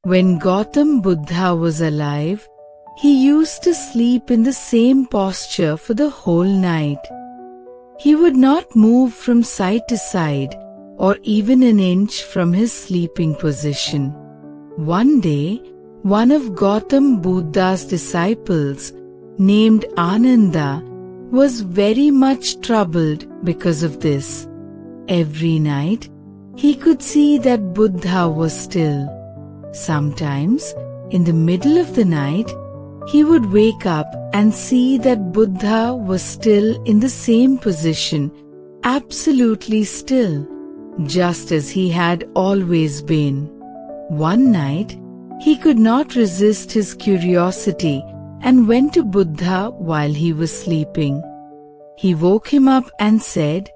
When Gautam Buddha was alive, he used to sleep in the same posture for the whole night. He would not move from side to side or even an inch from his sleeping position. One day, one of Gautam Buddha's disciples, named Ananda, was very much troubled because of this. Every night, he could see that Buddha was still. Sometimes, in the middle of the night, he would wake up and see that Buddha was still in the same position, absolutely still, just as he had always been. One night, he could not resist his curiosity and went to Buddha while he was sleeping. He woke him up and said,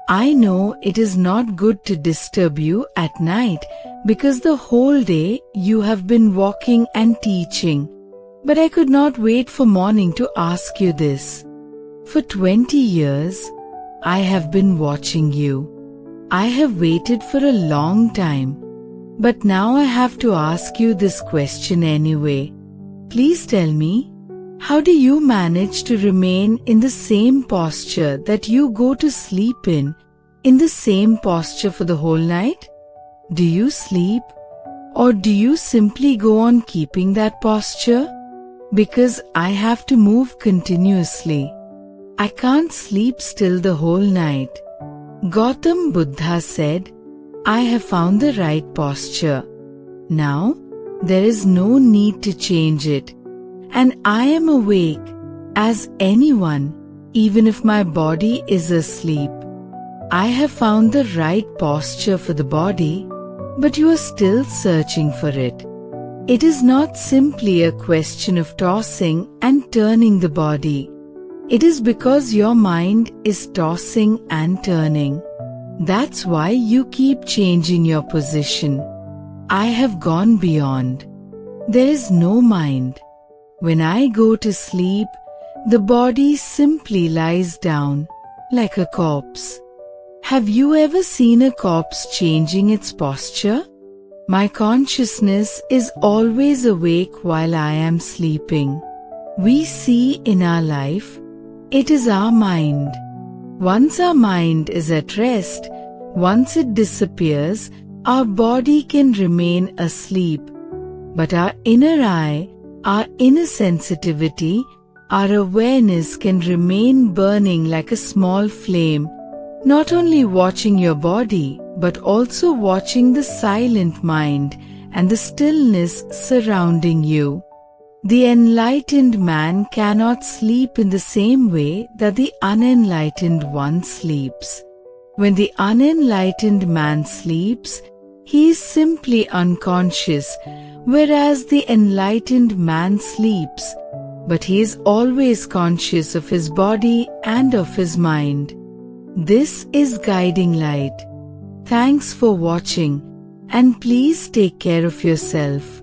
"I know it is not good to disturb you at night because the whole day you have been walking and teaching. But I could not wait for morning to ask you this. For 20 years, I have been watching you. I have waited for a long time. But now I have to ask you this question anyway. Please tell me, how do you manage to remain in the same posture that you go to sleep in the same posture for the whole night? Do you sleep, or do you simply go on keeping that posture? Because I have to move continuously. I can't sleep still the whole night." Gautam Buddha said, "I have found the right posture. Now, there is no need to change it, and I am awake as anyone, even if my body is asleep. I have found the right posture for the body, but you are still searching for it. It is not simply a question of tossing and turning the body. It is because your mind is tossing and turning. That's why you keep changing your position. I have gone beyond. There is no mind. When I go to sleep, the body simply lies down like a corpse. Have you ever seen a corpse changing its posture? My consciousness is always awake while I am sleeping. We see in our life, it is our mind. Once our mind is at rest, once it disappears, our body can remain asleep. But our inner eye, our inner sensitivity, our awareness can remain burning like a small flame, not only watching your body, but also watching the silent mind and the stillness surrounding you. The enlightened man cannot sleep in the same way that the unenlightened one sleeps. When the unenlightened man sleeps, he is simply unconscious, whereas the enlightened man sleeps, but he is always conscious of his body and of his mind. This is guiding light. Thanks for watching, and please take care of yourself.